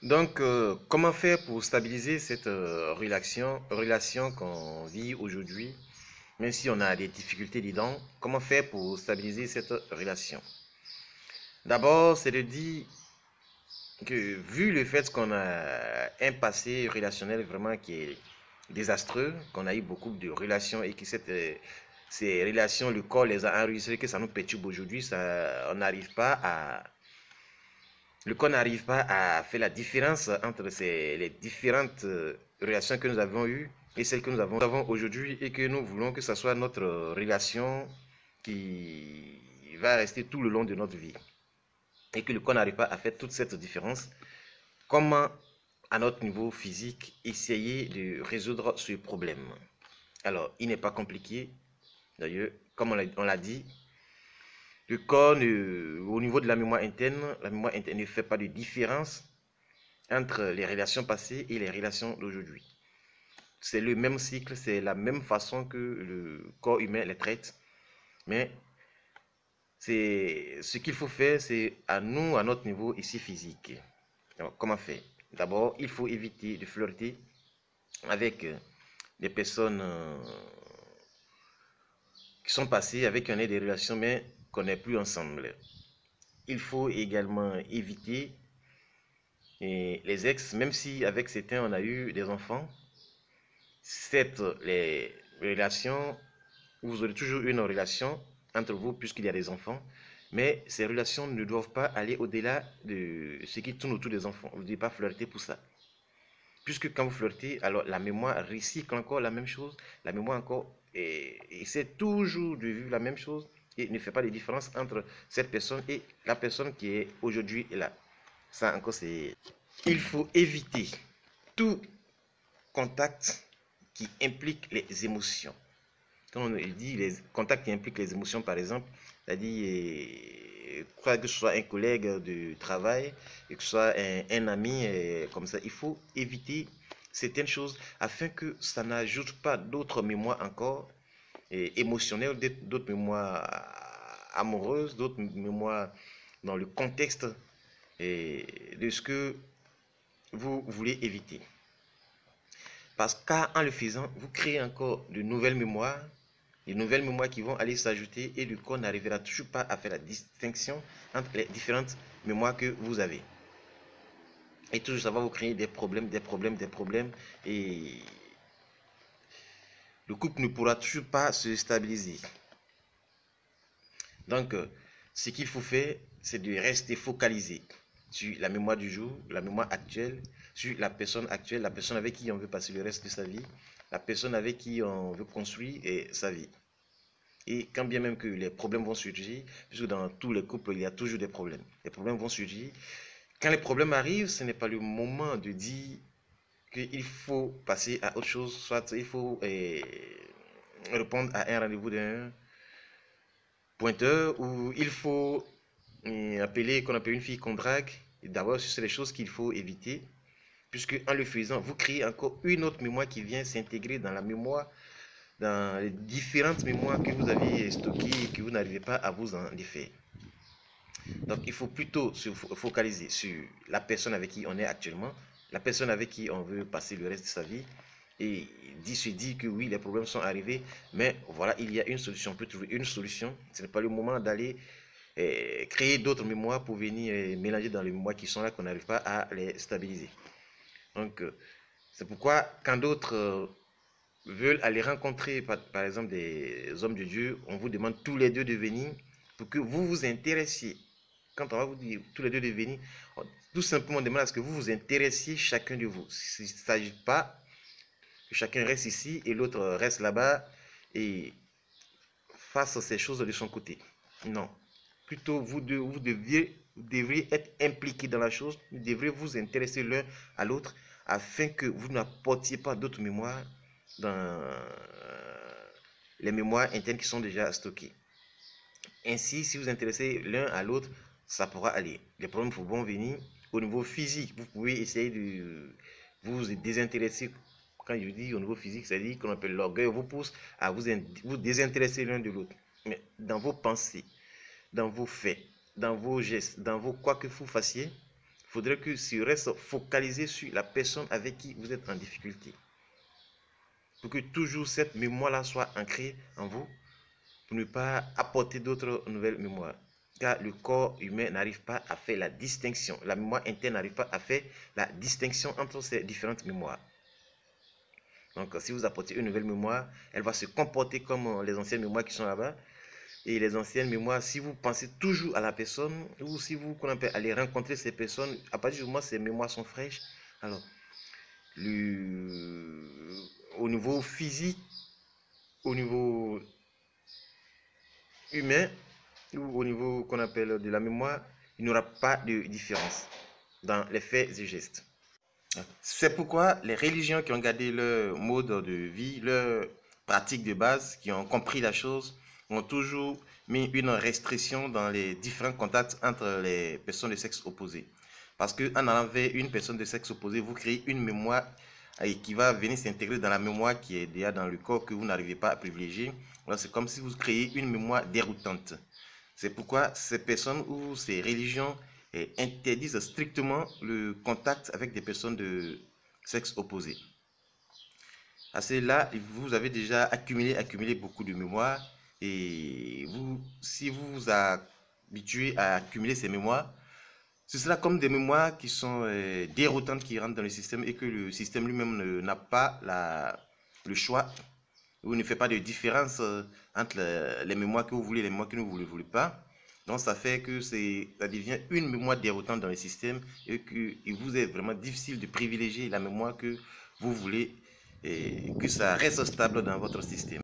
Donc, comment faire pour stabiliser cette relation qu'on vit aujourd'hui, même si on a des difficultés dedans, comment faire pour stabiliser cette relation? D'abord, c'est de dire que vu le fait qu'on a un passé relationnel vraiment qui est désastreux, qu'on a eu beaucoup de relations et que ces relations, le corps les a enregistrées, que ça nous perturbe aujourd'hui, on n'arrive pas à le corps n'arrive pas à faire la différence entre les différentes relations que nous avons eues et celles que nous avons aujourd'hui et que nous voulons que ce soit notre relation qui va rester tout le long de notre vie. Et que le corps n'arrive pas à faire toute cette différence. Comment, à notre niveau physique, essayer de résoudre ce problème? Alors, il n'est pas compliqué. D'ailleurs, comme on l'a dit, le corps, au niveau de la mémoire interne ne fait pas de différence entre les relations passées et les relations d'aujourd'hui. C'est le même cycle, c'est la même façon que le corps humain les traite, mais c'est ce qu'il faut faire, c'est à nous, à notre niveau ici physique. Alors, comment faire? D'abord, il faut éviter de flirter avec des personnes qui sont passées, avec qui on a des relations, mais qu'on n'est plus ensemble. Il faut également éviter les ex, même si avec certains on a eu des enfants. Certes, les relations, vous aurez toujours une relation entre vous puisqu'il y a des enfants, mais ces relations ne doivent pas aller au-delà de ce qui tourne autour des enfants. Vous ne devez pas flirter pour ça. Puisque quand vous flirtez, alors la mémoire recycle encore la même chose, la mémoire encore essaie toujours de vivre la même chose et ne fait pas de différence entre cette personne et la personne qui est aujourd'hui là. Ça encore, c'est... Il faut éviter tout contact qui implique les émotions. Quand on dit les contacts qui impliquent les émotions, par exemple, c'est-à-dire que ce soit un collègue de travail, que ce soit un ami, comme ça, il faut éviter certaines choses afin que ça n'ajoute pas d'autres mémoires encore émotionnelles, d'autres mémoires amoureuses, d'autres mémoires dans le contexte de ce que vous voulez éviter. Parce qu'en le faisant, vous créez encore de nouvelles mémoires, des nouvelles mémoires qui vont aller s'ajouter et le corps n'arrivera toujours pas à faire la distinction entre les différentes mémoires que vous avez. Et toujours ça va vous créer des problèmes, des problèmes, des problèmes et le couple ne pourra toujours pas se stabiliser. Donc, ce qu'il faut faire, c'est de rester focalisé sur la mémoire du jour, la mémoire actuelle, sur la personne actuelle, la personne avec qui on veut passer le reste de sa vie, la personne avec qui on veut construire sa vie. Et quand bien même que les problèmes vont surgir, puisque dans tous les couples, il y a toujours des problèmes. Les problèmes vont surgir. Quand les problèmes arrivent, ce n'est pas le moment de dire qu'il faut passer à autre chose, soit il faut répondre à un rendez-vous d'un pointeur, ou il faut appeler, qu'on appelle une fille qu'on drague. D'abord, ce sont les choses qu'il faut éviter, puisque en le faisant, vous créez encore une autre mémoire qui vient s'intégrer dans la mémoire, dans les différentes mémoires que vous avez stockées et que vous n'arrivez pas à vous en défaire. Donc, il faut plutôt se focaliser sur la personne avec qui on est actuellement, la personne avec qui on veut passer le reste de sa vie et se dire que oui, les problèmes sont arrivés, mais voilà, il y a une solution, on peut trouver une solution. Ce n'est pas le moment d'aller créer d'autres mémoires pour venir mélanger dans les mémoires qui sont là, qu'on n'arrive pas à les stabiliser. Donc, c'est pourquoi quand d'autres veulent aller rencontrer, par exemple, des hommes de Dieu, on vous demande tous les deux de venir pour que vous vous intéressiez. Quand on va vous dire tous les deux de venir, tout simplement on demande à ce que vous vous intéressiez chacun de vous. Il ne s'agit pas que chacun reste ici et l'autre reste là-bas et fasse ces choses de son côté. Non. Plutôt, vous devriez être impliqués dans la chose, vous devrez vous intéresser l'un à l'autre afin que vous n'apportiez pas d'autres mémoires dans les mémoires internes qui sont déjà stockées. Ainsi, si vous vous intéressez l'un à l'autre, ça pourra aller. Les problèmes vont venir au niveau physique. Vous pouvez essayer de vous désintéresser. Quand je dis au niveau physique, c'est-à-dire qu'on appelle l'orgueil vous pousse à vous désintéresser l'un de l'autre. Mais dans vos pensées, dans vos faits, dans vos gestes, dans vos quoi que vous fassiez, Il faudrait que ça reste focalisé sur la personne avec qui vous êtes en difficulté. Pour que toujours cette mémoire-là soit ancrée en vous, pour ne pas apporter d'autres nouvelles mémoires. Car le corps humain n'arrive pas à faire la distinction. La mémoire interne n'arrive pas à faire la distinction entre ces différentes mémoires. Donc, si vous apportez une nouvelle mémoire, elle va se comporter comme les anciennes mémoires qui sont là-bas. Et les anciennes mémoires, si vous pensez toujours à la personne, ou si vous allez rencontrer ces personnes, à partir du moment où ces mémoires sont fraîches, alors, au niveau physique, au niveau humain, ou au niveau qu'on appelle de la mémoire, il n'y aura pas de différence dans les faits et gestes. C'est pourquoi les religions qui ont gardé leur mode de vie, leur pratique de base, qui ont compris la chose, ont toujours mis une restriction dans les différents contacts entre les personnes de sexe opposé. Parce qu'en allant vers une personne de sexe opposé, vous créez une mémoire qui va venir s'intégrer dans la mémoire qui est déjà dans le corps que vous n'arrivez pas à privilégier. C'est comme si vous créez une mémoire déroutante. C'est pourquoi ces personnes ou ces religions interdisent strictement le contact avec des personnes de sexe opposé. À cela, vous avez déjà accumulé beaucoup de mémoire et si vous vous habituez à accumuler ces mémoires, ce sera comme des mémoires qui sont déroutantes qui rentrent dans le système et que le système lui-même n'a pas le choix ou ne fait pas de différence entre les mémoires que vous voulez et les mémoires que vous ne voulez pas. Donc, ça fait que ça devient une mémoire déroutante dans le système et qu'il vous est vraiment difficile de privilégier la mémoire que vous voulez et que ça reste stable dans votre système.